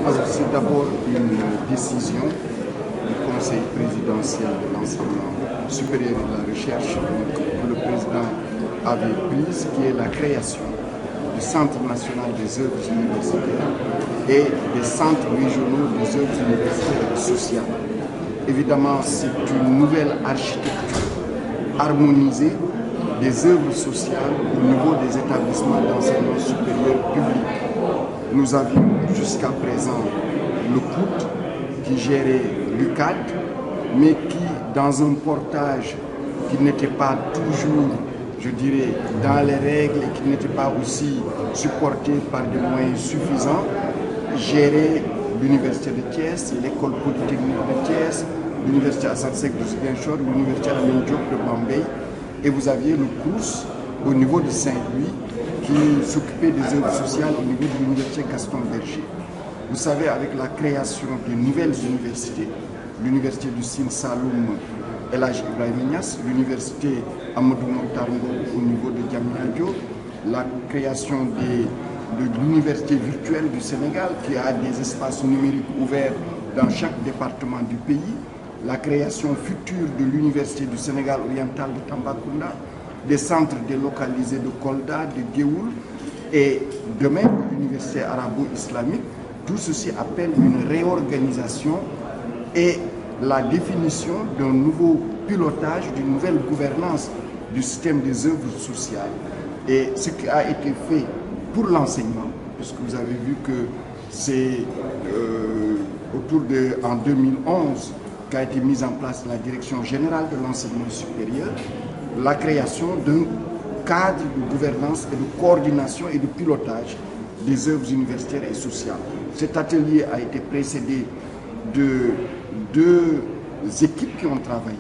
Alors, c'est d'abord une décision du Conseil présidentiel de l'enseignement supérieur et de la recherche que le président avait prise, qui est la création du Centre national des œuvres universitaires et des centres régionaux des œuvres universitaires et sociales. Évidemment, c'est une nouvelle architecture harmonisée des œuvres sociales au niveau des établissements d'enseignement supérieur public. Nous avions jusqu'à présent le COUT qui gérait l'UCAD, mais qui, dans un portage qui n'était pas toujours, je dirais, dans les règles et qui n'était pas aussi supporté par des moyens suffisants, gérait l'Université de Thiès, l'École polytechnique de Thiès, l'Université Assane Seck de Ziguinchor, l'Université Lamine Diop de Bambey, et vous aviez le CROUS au niveau de Saint-Louis qui s'occupait des œuvres sociales au niveau de l'Université Gaston Berger. Vous savez, avec la création de nouvelles universités, l'Université du Sine Saloum El Hadji Ibrahima Niass, l'Université Amadou Mahtar Mbow au niveau de Diamniadio, la création de l'Université virtuelle du Sénégal qui a des espaces numériques ouverts dans chaque département du pays, la création future de l'Université du Sénégal oriental de Tambacounda, des centres délocalisés de Kolda, de Géoul et demain l'Université arabo-islamique. Tout ceci appelle une réorganisation et la définition d'un nouveau pilotage, d'une nouvelle gouvernance du système des œuvres sociales. Et ce qui a été fait pour l'enseignement, puisque vous avez vu que c'est en 2011 qu'a été mise en place la Direction générale de l'enseignement supérieur, la création d'un cadre de gouvernance et de coordination et de pilotage des œuvres universitaires et sociales. Cet atelier a été précédé de deux équipes qui ont travaillé.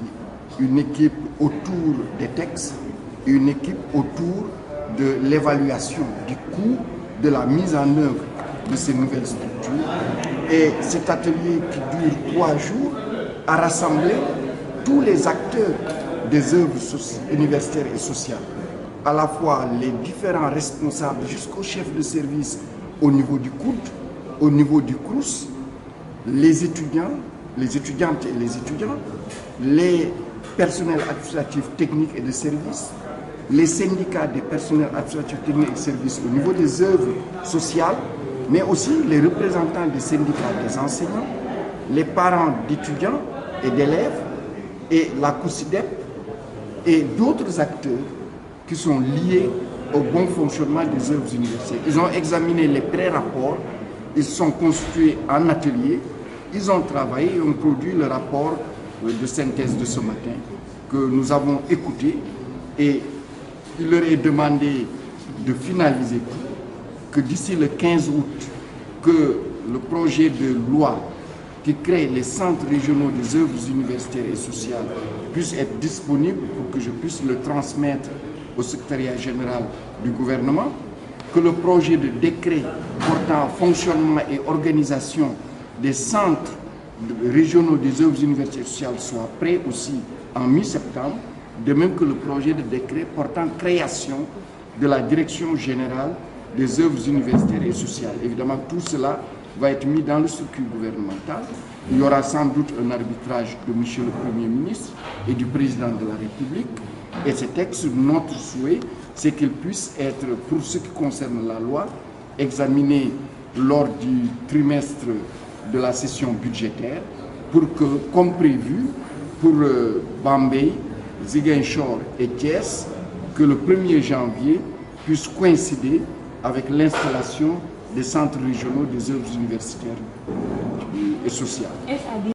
Une équipe autour des textes et une équipe autour de l'évaluation du coût de la mise en œuvre de ces nouvelles structures. Et cet atelier qui dure 3 jours a rassemblé tous les acteurs des œuvres universitaires et sociales, à la fois les différents responsables jusqu'au chef de service au niveau du COUD, au niveau du CROUS, les étudiants, les étudiantes et les étudiants, les personnels administratifs techniques et de services, les syndicats des personnels administratifs techniques et de services au niveau des œuvres sociales, mais aussi les représentants des syndicats des enseignants, les parents d'étudiants et d'élèves et la COUSIDEP et d'autres acteurs qui sont liés au bon fonctionnement des œuvres universitaires. Ils ont examiné les pré-rapports, ils sont constitués en atelier, ils ont travaillé et ont produit le rapport de synthèse de ce matin que nous avons écouté et il leur est demandé de finaliser tout, que d'ici le 15 août, que le projet de loi qui crée les centres régionaux des œuvres universitaires et sociales puisse être disponible pour que je puisse le transmettre au secrétariat général du gouvernement, que le projet de décret portant fonctionnement et organisation des centres régionaux des œuvres universitaires et sociales soit prêt aussi en mi-septembre, de même que le projet de décret portant création de la direction générale des œuvres universitaires et sociales. Évidemment, tout cela va être mis dans le circuit gouvernemental. Il y aura sans doute un arbitrage de M. le Premier ministre et du Président de la République. Et ces textes, notre souhait, c'est qu'ils puissent être, pour ce qui concerne la loi, examinés lors du trimestre de la session budgétaire pour que, comme prévu, pour Bambey, Ziguinchor et Thiès, que le 1er janvier puisse coïncider avec l'installation des centres régionaux des œuvres universitaires et sociales.